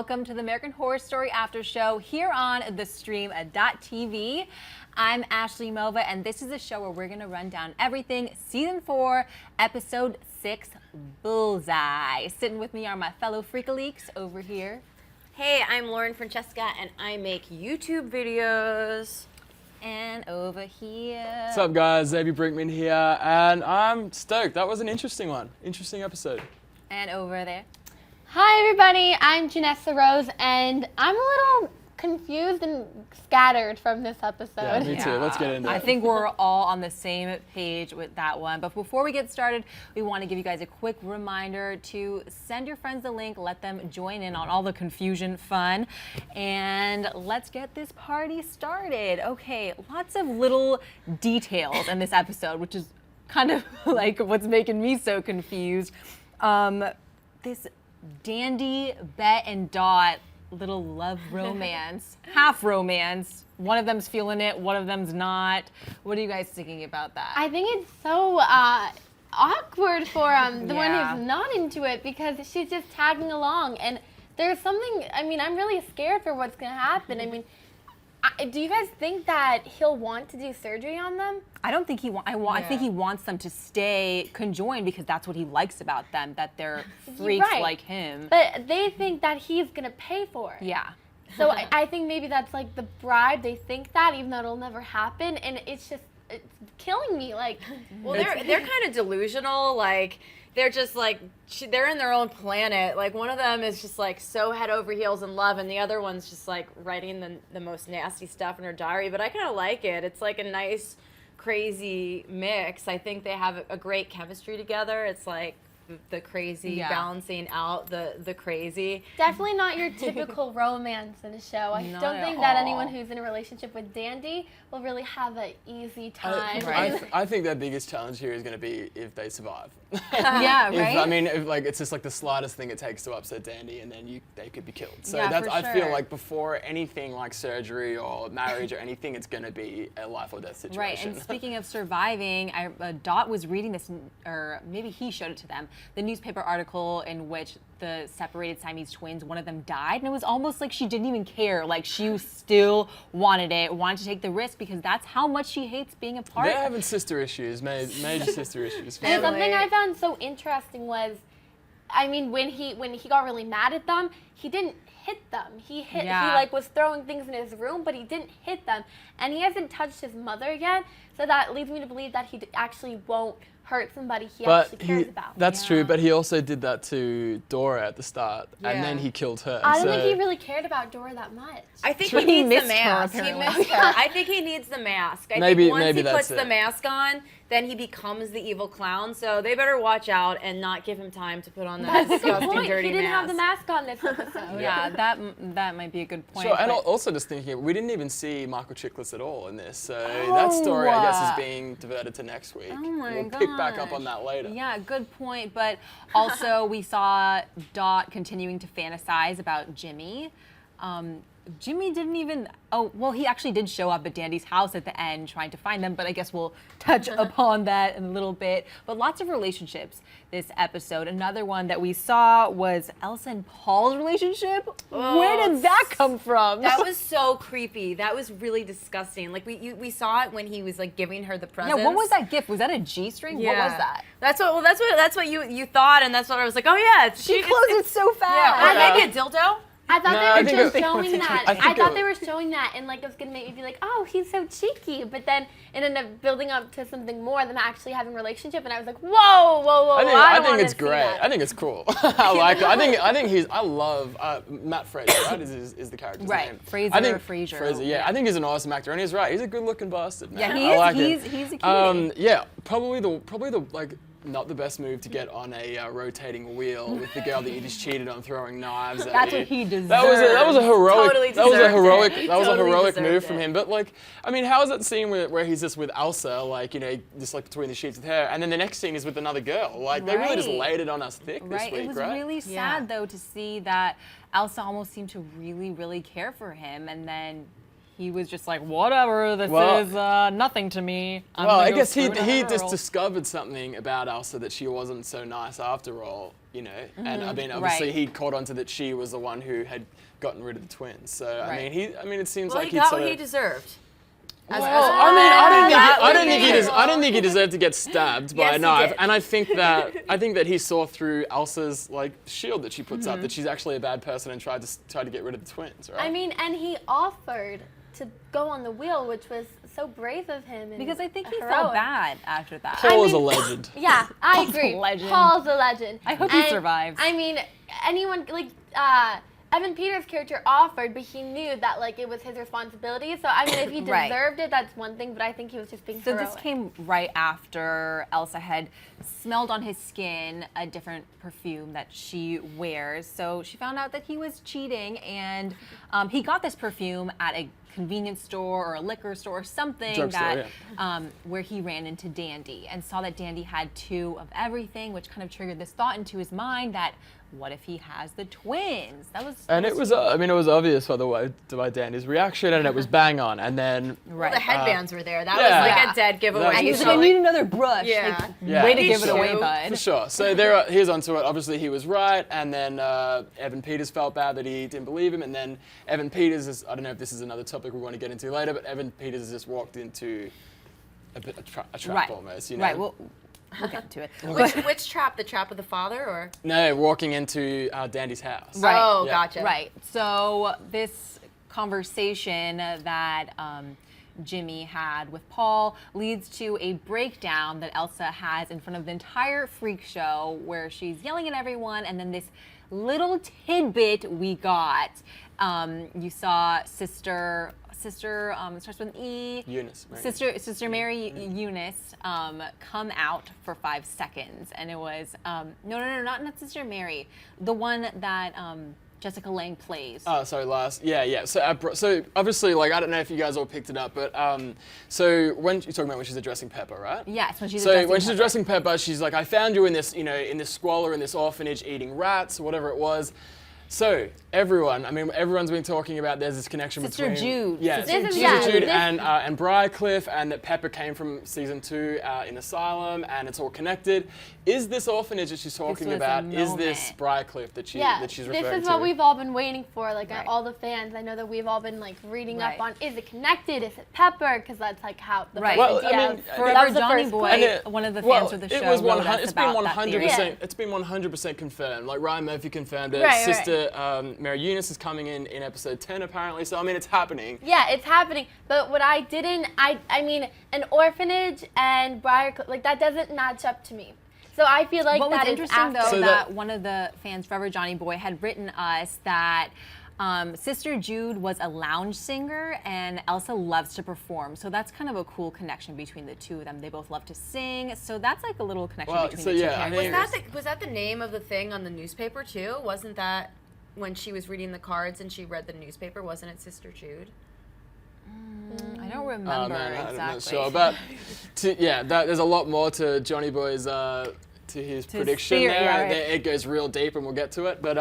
welcome to the American Horror Story After Show here on theStreamtv. I'm Ashley Mova, and this is a show where we're going to run down everything Season 4, Episode 6, Bullseye. Sitting with me are my fellow Freakaleaks over here. Hey, I'm Lauren Francesca, and I make YouTube videos. And over here. What's up, guys? Xavier Brinkman here, and I'm stoked. That was an interesting one. Interesting episode. And over there. Hi, everybody. I'm Janessa Rose, and I'm a little confused and scattered from this episode. Yeah, me too. Let's get into it. I think we're all on the same page with that one. But before we get started, we want to give you guys a quick reminder to send your friends the link, let them join in on all the confusion fun, and let's get this party started. Okay, lots of little details in this episode, which is kind of like what's making me so confused. This Dandy, Bette and Dot little love romance, half romance. One of them's feeling it, one of them's not. What are you guys thinking about that? I think it's so awkward for the one who's not into it, because she's just tagging along, and there's something, I mean, I'm really scared for what's going to happen. I mean, do you guys think that he'll want to do surgery on them? I don't think he wants. I think he wants them to stay conjoined because that's what he likes about them, that they're freaks like him. But they think that he's gonna pay for it. Yeah. So I think maybe that's like the bribe. They think that, even though it'll never happen, and it's killing me. Like, well, they're kind of delusional. Like, they're just like, they're in their own planet. Like, one of them is just like so head over heels in love, and the other one's just like writing the most nasty stuff in her diary. But I kind of like it. It's like a nice, crazy mix. I think they have a great chemistry together. It's like the crazy balancing out the crazy. Definitely not your typical romance in a show. I don't think that anyone who's in a relationship with Dandy will really have an easy time. I think their biggest challenge here is going to be if they survive. Yeah, right? I mean, if, like, it's just like the slightest thing it takes to upset Dandy, and then they could be killed. So I feel like before anything like surgery or marriage or anything, it's going to be a life or death situation. Right, and speaking of surviving, Dot was reading this, or maybe he showed it to them, the newspaper article in which the separated Siamese twins, one of them died, and it was almost like she didn't even care. Like, she still wanted it, wanted to take the risk, because that's how much she hates being apart. They're having sister issues, major sister issues. And something I found so interesting was, I mean, when he got really mad at them, he didn't hit them. He like was throwing things in his room, but he didn't hit them. And he hasn't touched his mother yet, so that leads me to believe that he actually won't hurt somebody he actually cares about. That's true, but he also did that to Dora at the start, and then he killed her. I don't think he really cared about Dora that much. I think he needs the mask. He missed her. I think he needs the mask. I think once he puts the mask on, then he becomes the evil clown. So they better watch out and not give him time to put on that disgusting, dirty mask. He didn't have the mask on this episode. Yeah, that might be a good point. So, and also just thinking, we didn't even see Michael Chiklis at all in this. So that story, I guess, is being diverted to next week. Oh my We'll pick back up on that later. Yeah, good point. But also, we saw Dot continuing to fantasize about Jimmy. Jimmy didn't even, he actually did show up at Dandy's house at the end trying to find them, but I guess we'll touch upon that in a little bit. But lots of relationships this episode. Another one that we saw was Elsa and Paul's relationship. Oh, where did that come from? That was so creepy. That was really disgusting. Like, we saw it when he was like giving her the presents. Yeah, what was that gift? Was that a G-string? Yeah. What was that? That's what you thought, and that's what I was like, oh yeah. She closed it so fast. Yeah, maybe a dildo? I thought they were just showing that. I thought they were showing that, and like it was gonna make me be like, oh, he's so cheeky. But then it ended up building up to something more, them actually having a relationship, and I was like, whoa. I think it's great. I think it's cool. I like it. I love Matt Fraser. Right, is the character's name? Fraser. Yeah, I think he's an awesome actor, and he's right. He's a good-looking bastard. Man. Yeah, he's a cutie. Yeah, probably the like. Not the best move to get on a rotating wheel with the girl that you just cheated on throwing knives at. That's what he deserved. That was a heroic. Totally that was a heroic deserved move from him. But like, I mean, how is that scene where he's just with Elsa, like, you know, just like between the sheets with her, and then the next scene is with another girl. Like, they really just laid it on us thick this week, It was really sad though to see that Elsa almost seemed to really, really care for him, and then he was just like, whatever, this is nothing to me. I guess he just discovered something about Elsa that she wasn't so nice after all, you know. And I mean, obviously he caught onto that she was the one who had gotten rid of the twins. So I mean, it seems like he got what he deserved. I don't think he deserved to get stabbed by a knife, and I think that he saw through Elsa's like shield that she puts up that she's actually a bad person and tried to get rid of the twins, right? I mean, and he offered to go on the wheel, which was so brave of him. And because I think he heroic. felt bad after that. Paul is a legend. Yeah, I Paul's agree. a legend. Paul's a legend. I hope he survives. I mean, anyone like Evan Peters' character offered, but he knew that like it was his responsibility. So I mean, if he deserved it, that's one thing. But I think he was just being heroic. This came right after Elsa had smelled on his skin a different perfume that she wears. So she found out that he was cheating, and he got this perfume at a convenience store or a liquor store or something where he ran into Dandy and saw that Dandy had 2 of everything, which kind of triggered this thought into his mind that what if he has the twins? It was obvious by Dandy's reaction, and it was bang on. And then the headbands were there. That was like a dead giveaway. And he was like, I need another brush. Yeah. Way to give it away, bud. For sure. So here's onto it. Obviously, he was right, and then Evan Peters felt bad that he didn't believe him, and then Evan Peters I don't know if this is another topic we want to get into later, but Evan Peters just walked into a trap almost, you know? Right. We'll get to it. Which trap? The trap of the father, or? No, walking into Dandy's house. Right. Oh, gotcha. Right. So this conversation that Jimmy had with Paul leads to a breakdown that Elsa has in front of the entire freak show, where she's yelling at everyone, and then this little tidbit we got. You saw Sister, it starts with an E. Eunice. Sister Mary Eunice come out for 5 seconds, and it was no, not Sister Mary, the one that Jessica Lange plays. Oh, sorry, yeah. So obviously, like, I don't know if you guys all picked it up, but so when you're talking about when she's addressing Pepper, right? Yes, when she's addressing Pepper, she's like, I found you in this, in this squalor, in this orphanage, eating rats, or whatever it was. So everyone's been talking about there's this connection between Jude. Sister Jude and Briarcliff, and that Pepper came from season 2 in Asylum, and it's all connected. Is this orphanage that she's talking about? Is this Briarcliff that she's referring to? This is what we've all been waiting for, like all the fans. I know that we've all been like reading up on, is it connected? Is it Pepper? Because that's like how the first idea. Forever Johnny Boy, one of the fans of the show, it's been 100%. It's been 100% confirmed. Like Ryan Murphy confirmed it. Sister Mary Eunice is coming in episode 10 apparently, so I mean it's happening. Yeah, it's happening. But what I mean, an orphanage and Briarcliff, like that doesn't match up to me. So I feel like what was interesting though, So that one of the fans, Forever Johnny Boy, had written us that Sister Jude was a lounge singer and Elsa loves to perform. So that's kind of a cool connection between the two of them. They both love to sing. So that's like a little connection between the two characters. Was that the name of the thing on the newspaper too? Wasn't that when she was reading the cards and she read the newspaper? Wasn't it Sister Jude? I don't remember exactly. I'm not sure, but there's a lot more to Johnny Boy's to his prediction there. It goes real deep, and we'll get to it. But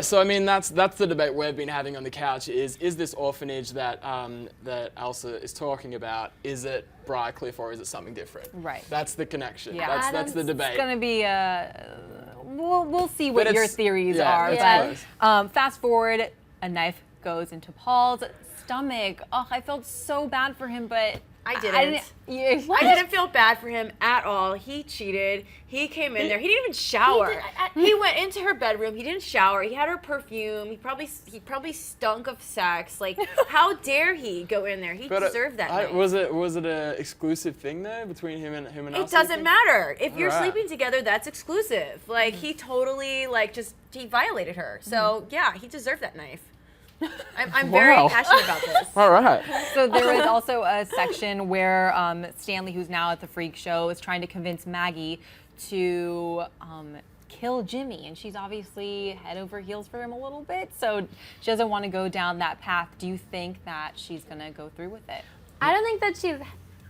so I mean that's the debate we've been having on the couch. Is this orphanage that that Elsa is talking about? Is it Briarcliff or is it something different? Right. That's the connection. Yeah. That's the debate. It's gonna be we'll see what your theories are. But fast forward, a knife goes into Paul's stomach. Oh, I felt so bad for him, but I didn't. I didn't feel bad for him at all. He cheated. He came in there. He didn't even shower. He went into her bedroom. He didn't shower. He had her perfume. He probably stunk of sex. Like, how dare he go in there? He deserved that night. Was it an exclusive thing though between him and Elsa? It doesn't matter. If you're sleeping together, that's exclusive. Like he totally he violated her. So yeah, he deserved that knife. I'm very passionate about this. All right. So there was also a section where Stanley, who's now at the freak show, is trying to convince Maggie to kill Jimmy, and she's obviously head over heels for him a little bit, so she doesn't want to go down that path. Do you think that she's going to go through with it? I don't think that she's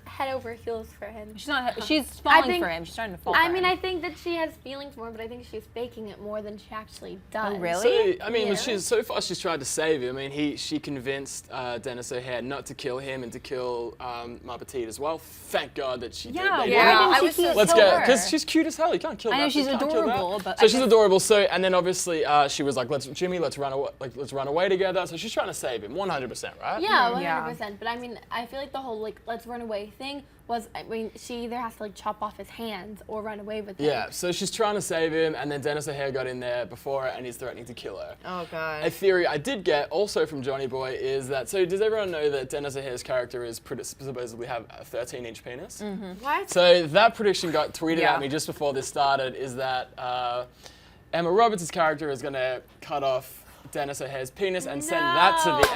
head over heels for him. She's not. She's falling for him. She's trying to fall. I mean, I think that she has feelings for him, but I think she's faking it more than she actually does. Oh, really? So, I mean, so far she's tried to save him. I mean, she convinced Dennis O'Hare not to kill him and to kill Ma Petite as well. Thank God that she did. I was so Let's go, because she's cute as hell. You can't kill that. I know she's adorable, but so she's adorable. So and then obviously she was like, let's run away, let's run away together. So she's trying to save him, 100%, right? Yeah, 100%. But I mean, I feel like the whole like let's run away thing was, I mean, she either has to like chop off his hands or run away with him. Yeah, so she's trying to save him, and then Dennis O'Hare got in there before her, and he's threatening to kill her. Oh, God. A theory I did get also from Johnny Boy is that, so does everyone know that Dennis O'Hare's character is supposedly have a 13-inch penis? Mm-hmm. What? So that prediction got tweeted at me just before this started, is that Emma Roberts' character is going to cut off Dennis O'Hare's penis and send that to the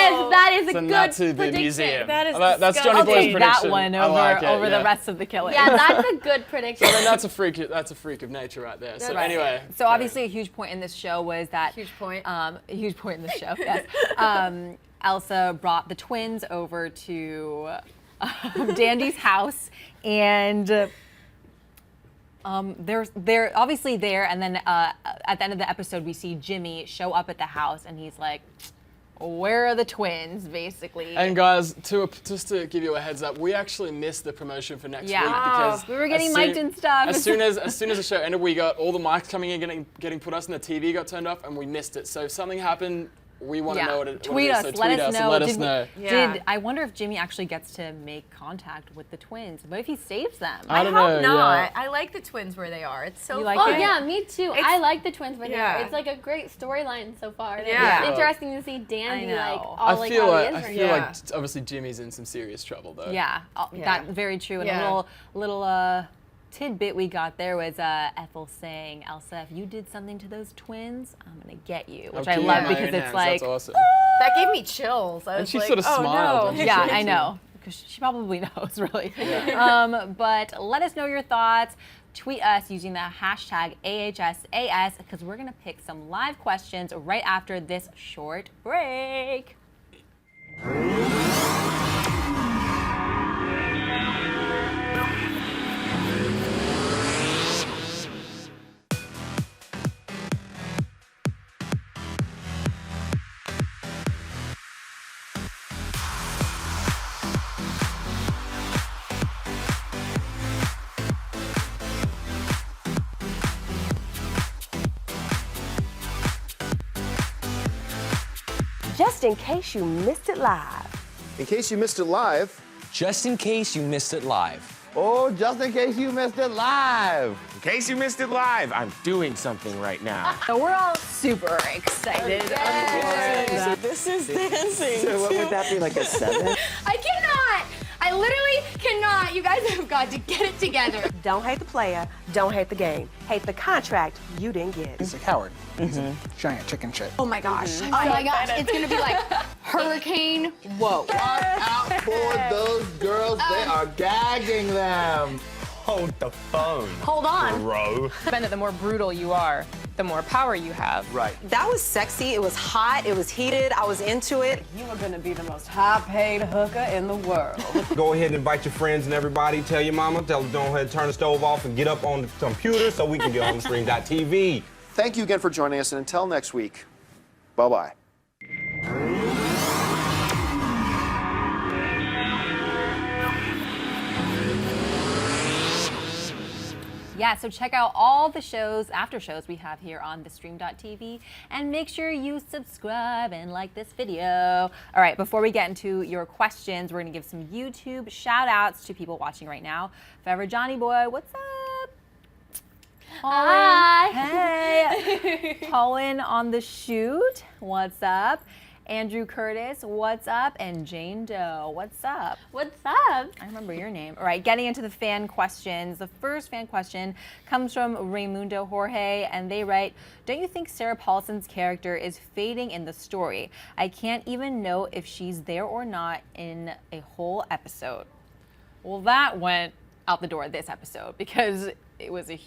Yes, that is a send good that to the prediction. museum. That is That's Johnny Boy's take prediction. that one I like it, over yeah. the rest of the killing. Yeah, that's a good prediction. So then that's a freak of nature right there. So anyway. So obviously a huge point in this show was that Huge point. A huge point in the show. Yes. Elsa brought the twins over to Dandy's house, and they're obviously there. And then at the end of the episode, we see Jimmy show up at the house, and he's like, "Where are the twins?" Basically. And guys, just to give you a heads up, we actually missed the promotion for next week because we were getting mic'd and stuff. As soon as the show ended, we got all the mics coming in, getting put us, and the TV got turned off, and we missed it. So if something happened, we want to know what it is. Tweet us, So let us know. Let us know. Did I wonder if Jimmy actually gets to make contact with the twins? What if he saves them? I don't hope know, not. yeah. I like the twins where they are. It's so You like fun. it? Oh yeah, me too. I like the twins, but Yeah. it's like a great storyline so far. Yeah. It's interesting to see Dandy I like know. all I like feel how he like is right like now. obviously Jimmy's in some serious trouble though. Yeah, that's very true. And Yeah. a little tidbit we got there was Ethel saying, "Elsa, if you did something to those twins, I'm gonna get you," which I Okay, love my because own it's hands, like, that's awesome. That gave me chills. I And was she like, sort of oh, smiled. no. when she yeah, did I it. know, because she probably knows really. But let us know your thoughts. Tweet us using the hashtag AHSAS because we're gonna pick some live questions right after this short break. Just in case you missed it live. In case you missed it live. Just in case you missed it live. Oh, just in case you missed it live. In case you missed it live, I'm doing something right now. So we're all super excited. So this is dancing. So what would that be, like a 7? I cannot. I literally cannot. You guys have got to get it together. Don't hate the player, don't hate the game. Hate the contract you didn't get. He's a coward. He's a giant chicken shit. Oh my gosh. Oh my gosh. It's gonna be like hurricane. Whoa. Watch out for those girls. They are gagging them. Hold the phone, Hold on. bro. Bennett, the more brutal you are, the more power you have. Right. That was sexy. It was hot. It was heated. I was into it. You are gonna be the most high-paid hooker in the world. Go ahead and invite your friends and everybody. Tell your mama. Tell them go ahead and turn the stove off and get up on the computer so we can get on theStream.tv. Thank you again for joining us, and until next week, bye-bye. Yeah, so check out all the shows, after shows we have here on theStream.tv, and make sure you subscribe and like this video. All right, before we get into your questions, we're gonna give some YouTube shout outs to people watching right now. Forever Johnny Boy, what's up? Hi. Hey. Colin on the shoot, what's up? Andrew Curtis, what's up? And Jane Doe, what's up? What's up? I remember your name. All right, getting into the fan questions. The first fan question comes from Raymundo Jorge, and they write, "Don't you think Sarah Paulson's character is fading in the story? I can't even know if she's there or not in a whole episode." Well, that went out the door this episode because it was the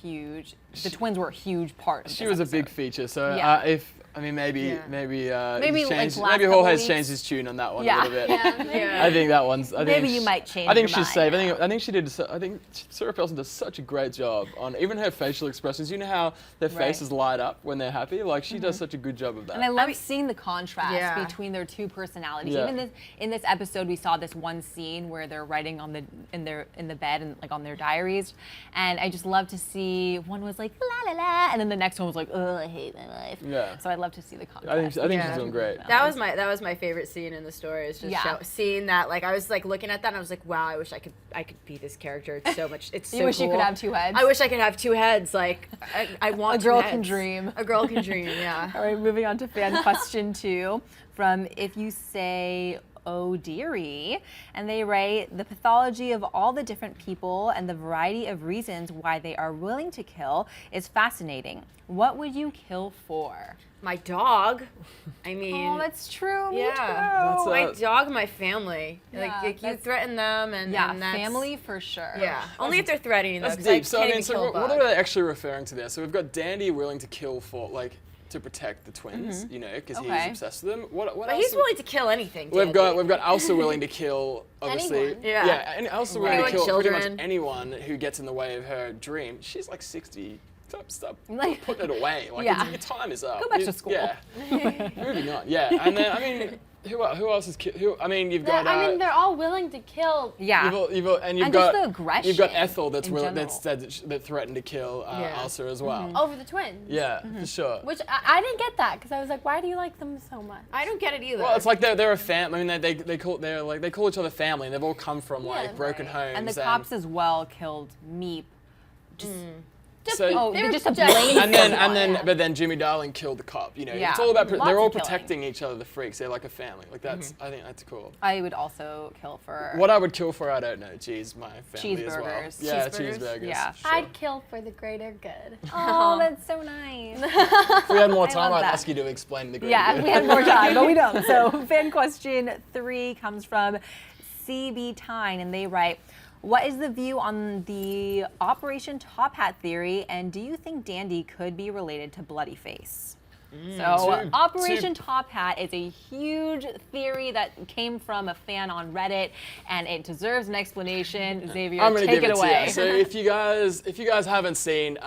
twins were a huge part of She this was a episode. big feature. So Yeah. if I mean, maybe Maybe, he's like, changed, last maybe couple Jorge's weeks. changed his tune on that one Yeah. a little bit. Yeah. I think that one's. Maybe you might change I think your she's mind safe. I think she did. I think Sarah Paulson does such a great job on even her facial expressions. You know how their faces light up when they're happy. Like she does such a good job of that. And I love seeing the contrast between their two personalities. Yeah. Even in this episode, we saw this one scene where they're writing on in the bed and like on their diaries, and I just love to see one was like la la la, and then the next one was like, oh, I hate my life. Yeah. So I love to see the contrast. I think she's doing great. That was my favorite scene in the story. Is just seeing that. Like I was like looking at that and I was like, wow, I wish I could be this character. It's so much. It's so You wish you cool. could have two heads. I wish I could have two heads. Like I want A girl two can heads. dream. A girl can dream. Yeah. All right, moving on to fan question 2 from If You Say Oh Dearie, and they write, the pathology of all the different people and the variety of reasons why they are willing to kill is fascinating. What would you kill for? My dog. I mean. Oh, that's true. Me Yeah. too. My dog, my family. Yeah, like you threaten them and that's, family for sure. Yeah. Only if they're threatening though. That's 'cause I deep. So I can't mean, even so kill a what bug. are they actually referring to there? So we've got Dandy willing to kill for to protect the twins, you know, because he's obsessed with them. What But else? he's willing to kill anything. We've got Elsa willing to kill, obviously. Anyone. Yeah. And Elsa willing to Anyone, kill pretty much children. anyone who gets in the way of her dream. She's like 60. Stop Like- putting it away. Like Yeah. your time is up. Go back to school. Yeah. Moving on. Yeah. And then I mean, who else is? I mean, you've got. I mean, they're all willing to kill. Yeah. You've And got just the aggression You've got Ethel that's in willing, general. that said that threatened to kill Elsa as well. Over the twins. Yeah, for sure. Which I didn't get that because I was like, why do you like them so much? I don't get it either. Well, it's like they're a family. I mean, they call each other family, and they've all come from like broken homes. And the cops as well killed Meep. Just So- just a blatant. but then Jimmy Darling killed the cop. You know, Yeah. it's all about Lots they're all of killing. protecting each other. The freaks, they're like a family. Like that's I think that's cool. I would also kill for What I would kill for, I don't know. Geez, my family as well. Cheeseburgers. Yeah, Cheeseburgers? cheeseburgers. Yeah. Sure. I'd kill for the greater good. Oh, that's so nice. If we had more I time, love I'd that. ask you to explain the great Yeah, good. we had more time, but we don't. So fan question 3 comes from CB Tyne, and they write, what is the view on the Operation Top Hat theory, and do you think Dandy could be related to Bloody Face? So Operation Top Hat is a huge theory that came from a fan on Reddit, and it deserves an explanation. Xavier, I'm gonna take give it it away. to you. So if you guys haven't seen,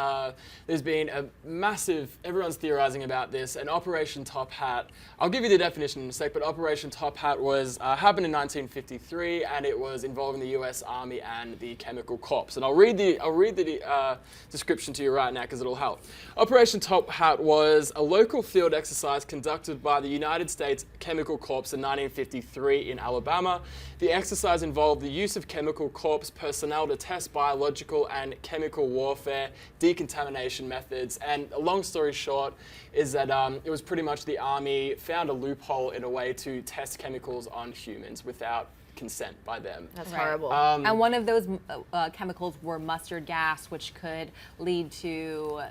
there's been a massive. Everyone's theorizing about this. An Operation Top Hat. I'll give you the definition in a sec. But Operation Top Hat was happened in 1953, and it was involving the U.S. Army and the Chemical Corps. And I'll read the description to you right now because it'll help. Operation Top Hat was a local field exercise conducted by the United States Chemical Corps in 1953 in Alabama. The exercise involved the use of Chemical Corps personnel to test biological and chemical warfare decontamination methods. And a long story short is that it was pretty much the Army found a loophole in a way to test chemicals on humans without consent by them. That's horrible. And one of those chemicals were mustard gas, which could lead to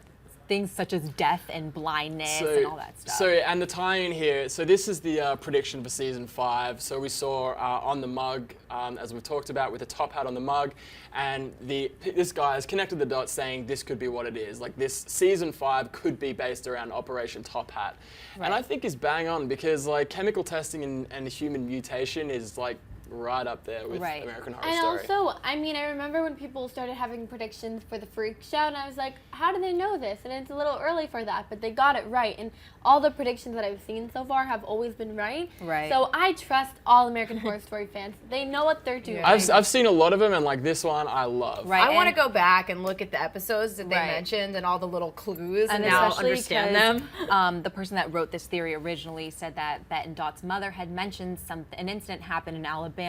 things such as death and blindness and all that stuff. So, and the tie-in here, so this is the prediction for season 5. So we saw on the mug, as we've talked about, with the top hat on the mug, and this guy has connected the dots saying this could be what it is. Like this season 5 could be based around Operation Top Hat. Right. And I think is bang on because like chemical testing and human mutation is like right up there with American Horror Story. And also, I mean, I remember when people started having predictions for the Freak Show, and I was like, how do they know this? And it's a little early for that, but they got it right. And all the predictions that I've seen so far have always been right. Right. So I trust all American Horror Story fans. They know what they're doing. I've seen a lot of them, and like this one, I love. Right. I want to go back and look at the episodes that they mentioned and all the little clues and now understand them. The person that wrote this theory originally said that Bette and Dot's mother had mentioned an incident happened in Alabama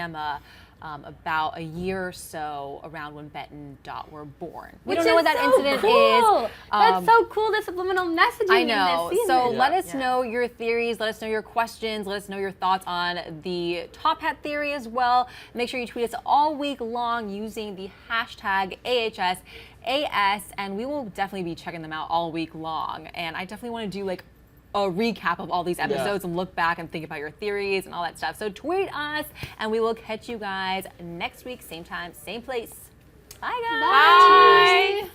about a year or so around when Bette and Dot were born. We don't know what that incident is. That's so cool, the subliminal messaging I know. in this season. So let us know your theories, let us know your questions, let us know your thoughts on the Top Hat theory as well. Make sure you tweet us all week long using the hashtag AHSAS, and we will definitely be checking them out all week long. And I definitely want to do like a recap of all these episodes and look back and think about your theories and all that stuff. So tweet us, and we will catch you guys next week, same time, same place. Bye, guys. Bye.